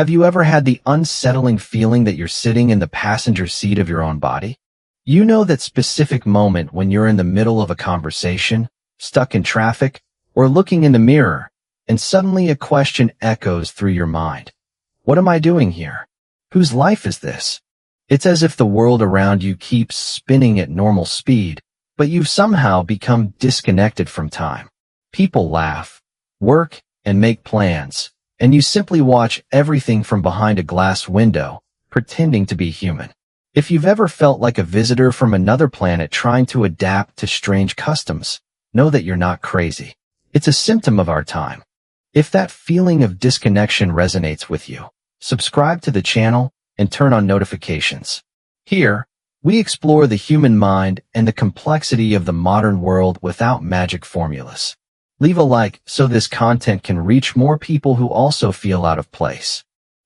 Have you ever had the unsettling feeling that you're sitting in the passenger seat of your own body? You know that specific moment when you're in the middle of a conversation, stuck in traffic, or looking in the mirror, and suddenly a question echoes through your mind. What am I doing here? Whose life is this? It's as if the world around you keeps spinning at normal speed, but you've somehow become disconnected from time. People laugh, work, and make plans, and you simply watch everything from behind a glass window, pretending to be human. If you've ever felt like a visitor from another planet trying to adapt to strange customs, know that you're not crazy. It's a symptom of our time. If that feeling of disconnection resonates with you, subscribe to the channel and turn on notifications. Here, we explore the human mind and the complexity of the modern world without magic formulas. Leave a like so this content can reach more people who also feel out of place.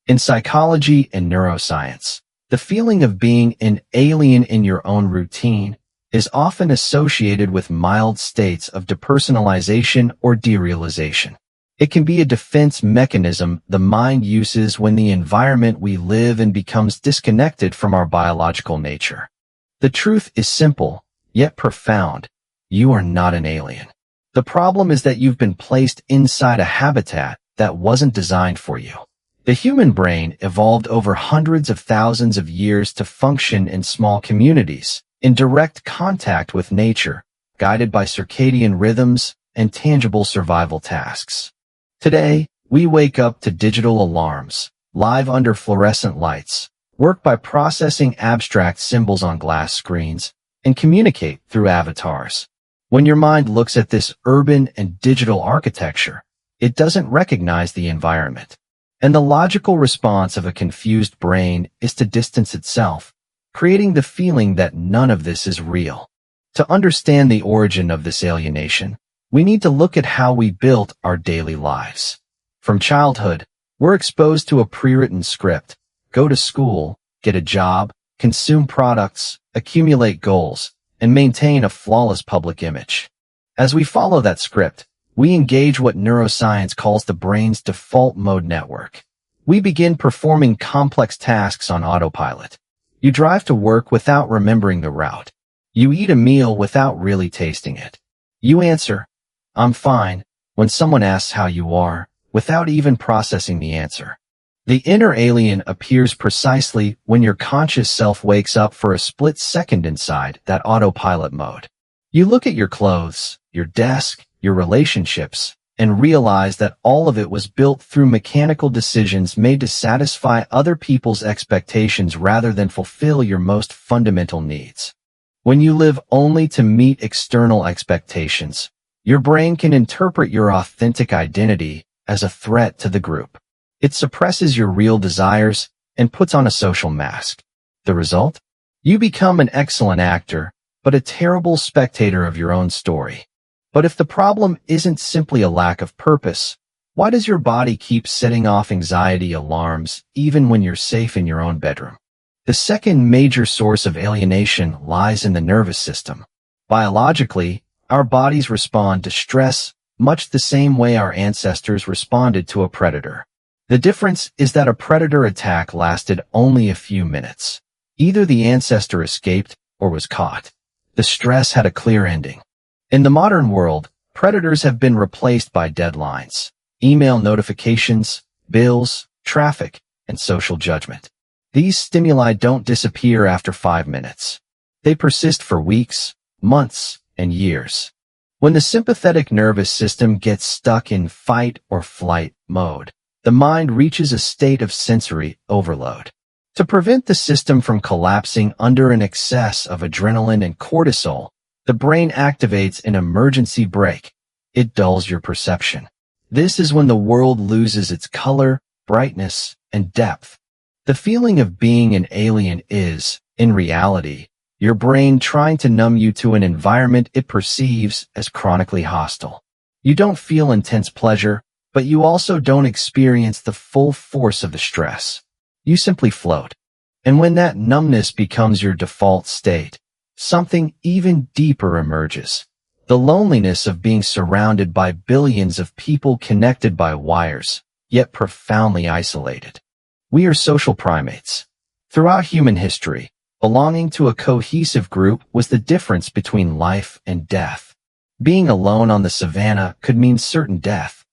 In psychology and neuroscience, the feeling of being an alien in your own routine is often associated with mild states of depersonalization or derealization. It can be a defense mechanism the mind uses when the environment we live in becomes disconnected from our biological nature. The truth is simple, yet profound. You are not an alien. The problem is that you've been placed inside a habitat that wasn't designed for you. The human brain evolved over hundreds of thousands of years to function in small communities, in direct contact with nature, guided by circadian rhythms and tangible survival tasks. Today, we wake up to digital alarms, live under fluorescent lights, work by processing abstract symbols on glass screens, and communicate through avatars. When your mind looks at this urban and digital architecture, it doesn't recognize the environment. And the logical response of a confused brain is to distance itself, creating the feeling that none of this is real. To understand the origin of this alienation, we need to look at how we built our daily lives. From childhood, we're exposed to a pre-written script: go to school, get a job, consume products, accumulate goals, and maintain a flawless public image. As we follow that script, we engage what neuroscience calls the brain's default mode network. We begin performing complex tasks on autopilot. You drive to work without remembering the route. You eat a meal without really tasting it. You answer, "I'm fine," when someone asks how you are, without even processing the answer. The inner alien appears precisely when your conscious self wakes up for a split second inside that autopilot mode. You look at your clothes, your desk, your relationships, and realize that all of it was built through mechanical decisions made to satisfy other people's expectations rather than fulfill your most fundamental needs. When you live only to meet external expectations, your brain can interpret your authentic identity as a threat to the group. It suppresses your real desires and puts on a social mask. The result? You become an excellent actor, but a terrible spectator of your own story. But if the problem isn't simply a lack of purpose, why does your body keep setting off anxiety alarms even when you're safe in your own bedroom? The second major source of alienation lies in the nervous system. Biologically, our bodies respond to stress much the same way our ancestors responded to a predator. The difference is that a predator attack lasted only a few minutes. Either the ancestor escaped or was caught. The stress had a clear ending. In the modern world, predators have been replaced by deadlines, email notifications, bills, traffic, and social judgment. These stimuli don't disappear after 5 minutes. They persist for weeks, months, and years. When the sympathetic nervous system gets stuck in fight or flight mode, the mind reaches a state of sensory overload. To prevent the system from collapsing under an excess of adrenaline and cortisol, the brain activates an emergency brake. It dulls your perception. This is when the world loses its color, brightness, and depth. The feeling of being an alien is, in reality, your brain trying to numb you to an environment it perceives as chronically hostile. You don't feel intense pleasure, but you also don't experience the full force of the stress. You simply float. And when that numbness becomes your default state, something even deeper emerges. The loneliness of being surrounded by billions of people connected by wires, yet profoundly isolated. We are social primates. Throughout human history, belonging to a cohesive group was the difference between life and death. Being alone on the savannah could mean certain death.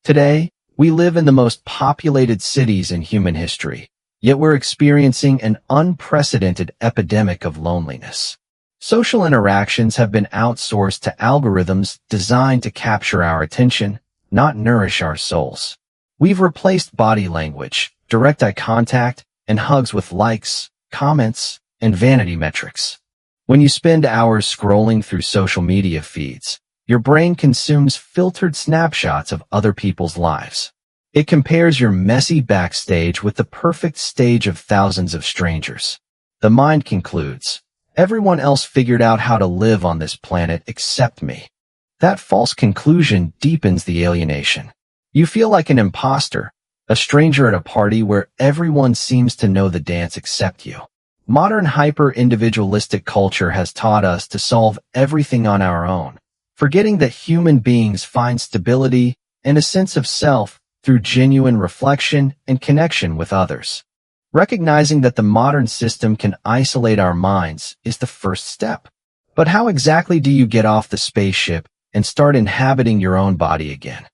Today, we live in the most populated cities in human history, yet we're experiencing an unprecedented epidemic of loneliness. Social interactions have been outsourced to algorithms designed to capture our attention, not nourish our souls. We've replaced body language, direct eye contact, and hugs with likes, comments, and vanity metrics. When you spend hours scrolling through social media feeds, your brain consumes filtered snapshots of other people's lives. It compares your messy backstage with the perfect stage of thousands of strangers. The mind concludes, everyone else figured out how to live on this planet except me. That false conclusion deepens the alienation. You feel like an imposter, a stranger at a party where everyone seems to know the dance except you. Modern hyper-individualistic culture has taught us to solve everything on our own, forgetting that human beings find stability and a sense of self through genuine reflection and connection with others. Recognizing that the modern system can isolate our minds is the first step. But how exactly do you get off the spaceship and start inhabiting your own body again?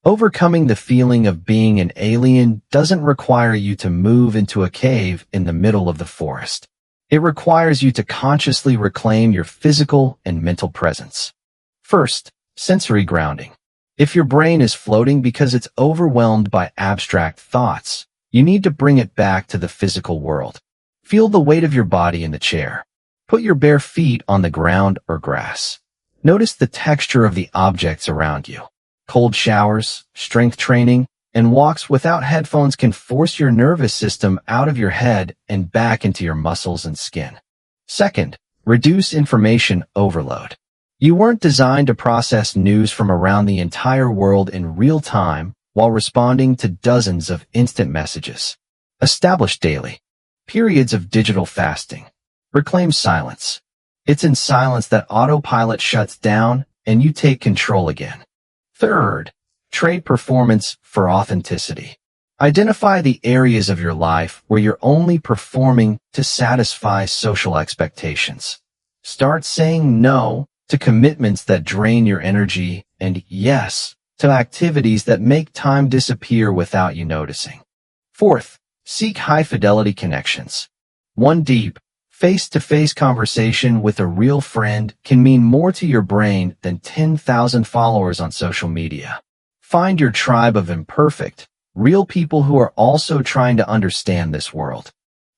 Overcoming the feeling of being an alien doesn't require you to move into a cave in the middle of the forest. It requires you to consciously reclaim your physical and mental presence. First, sensory grounding. If your brain is floating because it's overwhelmed by abstract thoughts, you need to bring it back to the physical world. Feel the weight of your body in the chair. Put your bare feet on the ground or grass. Notice the texture of the objects around you. Cold showers, strength training, and walks without headphones can force your nervous system out of your head and back into your muscles and skin. Second, reduce information overload. You weren't designed to process news from around the entire world in real time while responding to dozens of instant messages. Establish daily periods of digital fasting. Reclaim silence. It's in silence that autopilot shuts down and you take control again. Third, trade performance for authenticity. Identify the areas of your life where you're only performing to satisfy social expectations. Start saying no to commitments that drain your energy and yes to activities that make time disappear without you noticing. Fourth, seek high-fidelity connections. One deep, face-to-face conversation with a real friend can mean more to your brain than 10,000 followers on social media. Find your tribe of imperfect, real people who are also trying to understand this world.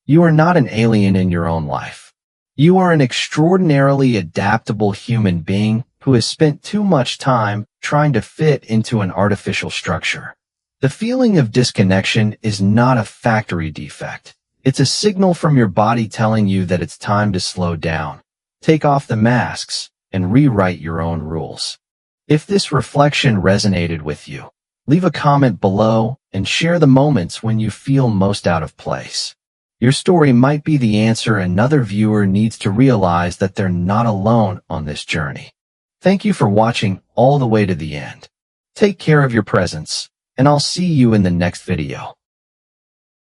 You are not an alien in your own life. You are an extraordinarily adaptable human being who has spent too much time trying to fit into an artificial structure. The feeling of disconnection is not a factory defect. It's a signal from your body telling you that it's time to slow down, take off the masks, and rewrite your own rules. If this reflection resonated with you, leave a comment below and share the moments when you feel most out of place. Your story might be the answer another viewer needs to realize that they're not alone on this journey. Thank you for watching all the way to the end. Take care of your presence, and I'll see you in the next video.